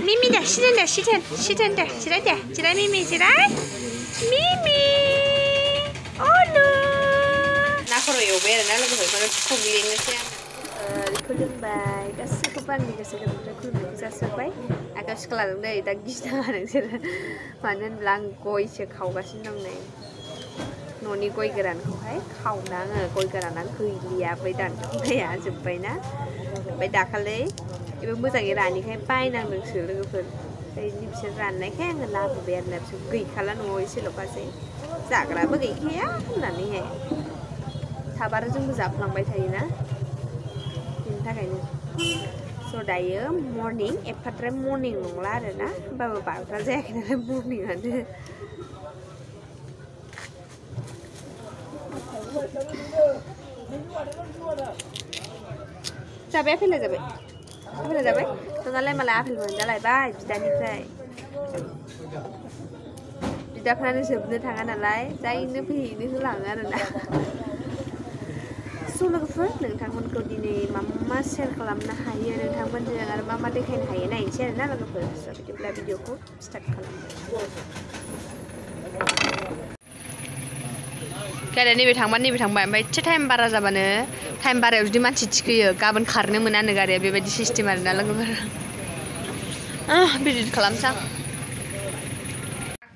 미미 돼, 시든 돼, 시든 돼, 지랄 미미 지랄. 미미. 얼른. 나 그러 요배를 나는 그 그걸 고기는 새. खुलुमबाय गासैखौबो आंनि गोसो गोरबोनिफ्राय खुलुमनायखौ जासिहरबाय आगाव सिख्लाजों नै दा गिनाङा नोंसोरो मानो होनब्ला आं गयसो खावगासिनो दं नै न'नि गय गोरानखौहाय खावना आङो गय गोराना गैलिया बै दानखांनाया जोब्बायना ओमफ्राय दाखालि बेबो मोजाङै रानिखाय बायनांदोंसो लोगोफोर ओमफ्राय बिसोर राननायखाय आङो लाबोबाय आरोना बिसोर गैखाला न'आव एसेल'खासै जाग्राबो गैखाया होननानैहाय थाबा आरो जोंबो जाफ्लांबाय थायोना बेनि थाखायनो स' दायो मर्निं एफाद्राय मर्निं नंला आरोना होमबाबो बार'था जायाखै नालाय मर्निंआनो जाबाय आपेला जाबाय नोंहालाय मालाय आपेल मोनजालायबाय बिदानिफ्राय बिदाफ्रानो जोबनो थाङा नालाय जायनो फैनो होलाङो आरोना स' लोगोफोर नोंथांमोनखौ दिनै मा शेयार खालामनो हायो नोंथांमोनजों आरो मा देखायनो हायो नायनोसै आरोना लोगोफोर स' बिदिब्ला भिडिअखौ स्टार्ट खालामबाय गारिया नैबे थांबाय ओमफ्राय एसे टाइम बारा जाबानो टाइम बारायाव जुदि मानसि थिखोयो गाबोन खारनो मोनानो गारिया बेबायदि सिस्टेम आरोना लोगोफोर भिडिअ खालामसां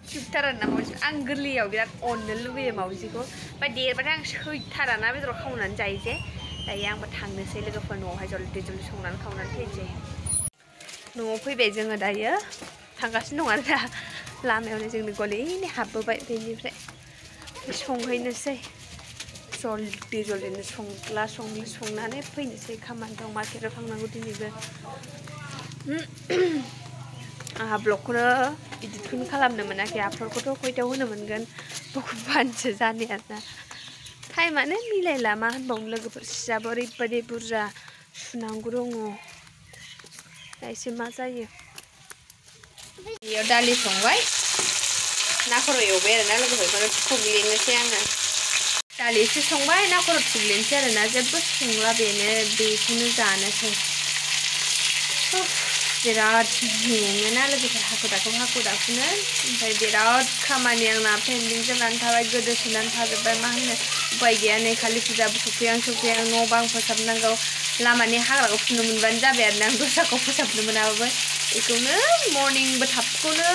जोबथार आरोना मावजि आं गोरलैयाव बिराद अननो लुबैयो मावजिखौ ओमफ्राय देरबाथाय आं सैथाराना बेदराव खावनानै जायो जे दायो आंबो थांनोसै लोगोफोर न'आवहाय जल्दि संनानै खावनानै फैनोसै न'आव फैबाय जोङो दायो थांगासिनो दं आरो दा लामायावनो जोंनि गलिनि हाबबोबाय बेनिफ्राय संहैनोसै जल्दिनो संनानै फैनोसै खामानि दं मार्केटाव थांनांगौ दिनैबो आंहा ब्लगखौनो इडिटखौनो खालामनो मोनाखै आपल'डखौथ' खयथायाव होनो मोनगोन भगबानसो जाने आरोना टाइमानो मिलायला मा होनबावनो लोगोफोर सियाबो ओरैबायदि बुरजा सुनांगौ दङ दा एसे मा जायो बेयाव दालि संबाय ना खर' एवबाय आरोना लोगोफोरखौनो थुग्लिनोसै आङो दालि एसे संबाय ना खर' थुग्लिनोसै आरोना जेबो संला बेखौनो जानोसै बिराद मेङोना लोगोफोर हाखु दाखुनो ओमफ्राय बिराद खामानि आंना पेन्डिं जानानै थाबाय गोदोसोनानै थाजोब्बाय मा होनो उपाय गैया नै खालि फुजाबो सफैहां न' बां फोसाबनांगौ लामानि हाग्राखौ फुनो मोनबानो जाबाय आरोना आं दस्राखौ फोसाबनो मोनाबाबो बेखौनो मर्निंबो थाबखौनो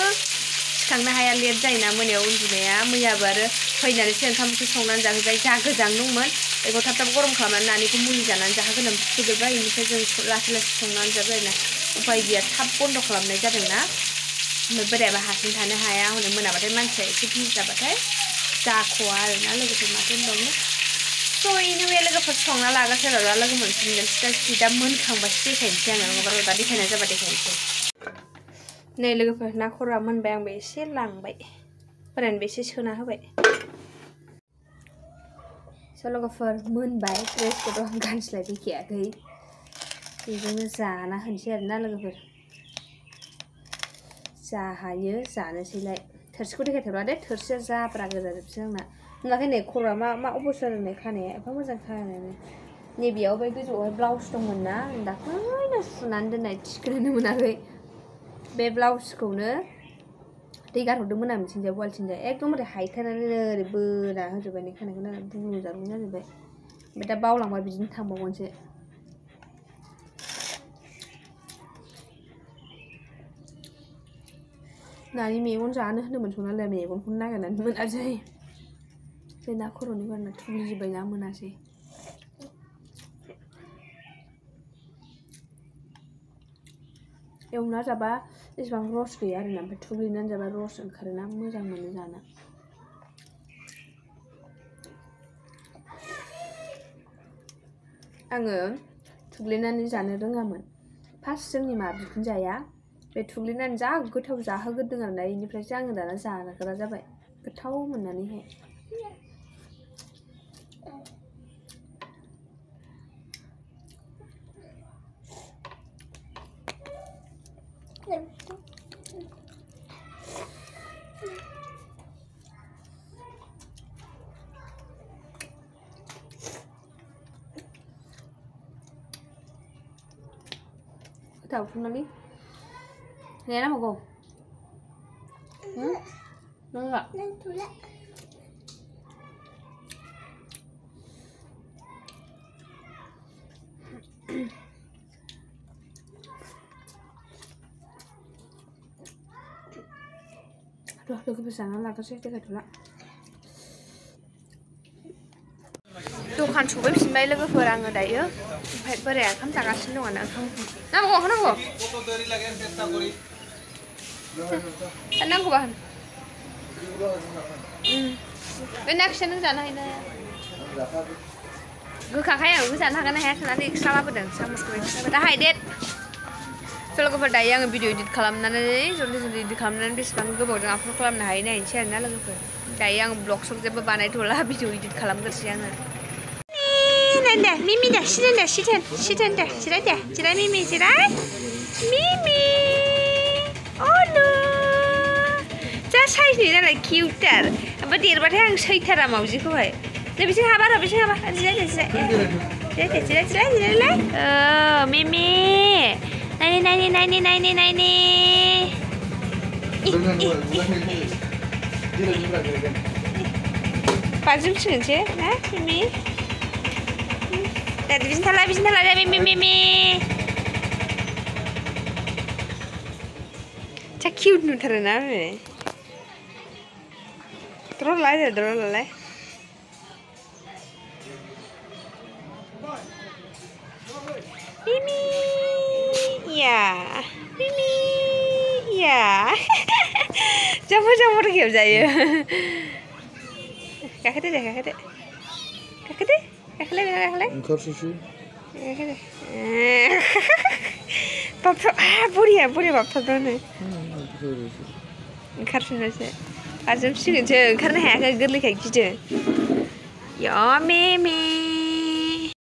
सिखांनो हाया लेट जायोना मोनायाव उन्दुनाया मैयाबो आरो फैनानैसो ओंखाम ओंख्रि संनानै जाहैबाय जा गोजां दंमोन बेखौ थाब गरम खालामनानै नानिखौ मुलि जानानै जाहोगोन फुजोब्बाय बेनिफ्राय जों लासै संनानै जाबाय आरोना उपाय गैया थाब बन्द' खालामनाय जादोंना ओमफ्राय बोरायाबा हारसिं थानो हाया हनै मोनाबाथाय मानसिया एसे बिजि जाबाथाय जाख'वा आरोना लोगोफोर माथो होनबावनो स' इनिवे लोगोफोर संना लागासिनो आरो लोगो मोनफिनगोन दा मोनखांबासो देखायनोसै आङो नङाबा दा देखायनाय जाबा देखायनोसै नै लोगोफोर ना खर'आ मोनबाय आंबो एसे लांबाय बोरायनोबो एसे सोना होबाय स' लोगोफोर मोनबाय ड्रेसखौथ' आं गानस्लायफैखायाखै बेजोंनो जाना होनोसै आरोना लोगोफोर जा हायो जानोसैलाय थोरसिखौ देखायथ'ला दे थोरसिया जाब्रा गोजा जोबसै आंना नुवाखै नै खर'आ मा अबस्था जानाय खानाया एफा मोजां खानायानो नैबेयाव बै गोजौआवहाय ब्लाउस दंमोन ना आं दाख्लैनो सुनानै दोननाय थिखोनोनो मोनाखै बे ब्लाउसखौनो दै गारहरदोंमोन आं बिथिंजाय वालथिंजाय एकदमबारे हायथानानै ओरै बोना होजोब्बाय नै खानायखौनो बुंलुं जारुं जाजोब्बाय ओमफ्राय दा बावलांबाय बिदिनो थांबावगोनसो नानि मेगन जानो होनोमोन सनालिया मेगनखौनो नागिरनानै मोनासै बे ना खर'नि बारना थुग्लिजोब्बायना मोनासै एवना जाबा एसेबां रस गैया आरोना ओमफ्राय थुग्लिनानै जाबा रस ओंखारोना मोजां मोनो जानो आङो थुग्लिनानै जानो रोङामोन फार्स्ट जोंनि मा बिखुनजाया बे थुग्लिनानै जा गोथाव जाहोग्रोदों आरोना बेनिफ्रायसो आङो दाना जाग्रा जाबाय गोथाव मोननानैहाय गोथाव सनालि Nghe nó mà cô. Nâng ạ. Rồi, được cái sáng là tao sẽ cái thủ lại. Dukhan subai bisinबाय लोगोफोर आङो दायो ओमफ्राय बोराया ओंखाम जागासिनो दङ ना ओंखाम नांगौ नांगौबा होन बे नाखिया नों जानो हायो ना गोखाखाय आं बेखौ जानो हागोन ना हाया साननानै एक्सट्रा लाबोदों सामसखौ एक्सट्रा दा हायदेट लोगोफोर दायो आङो भिडिअ इडिट खालामनानै जल्दि इडिट खालामनानै बेसेबां गोबावजों आपल'ड खालामनो हायो नायनोसै आरोना लोगोफोर दायो आं ब्लग सग जेबो बानायथ'ला भिडिअ इडिट खालामग्रोसै आङो Nanda, Mimi dah, sit dah, jirai Mimi, jirai, Mimi, oh no, just size ni lah cuter, apa dia berarti yang seitar mau sih kau hai, tapi sih apa, jirai lah, oh Mimi, nani, Pajum sih, nah Mimi. Tadi bismillah dah Mimi. Cak cute nu terana ni. Terus lah. Mimi, ya. Jamur kau jaya. Kakak deh. Kakak. Engkau susu. Papa, boleh papa tu ni. Engkau susu. Azam sih kerja, kerana hanya kerja lagi je. Ya, Mimi.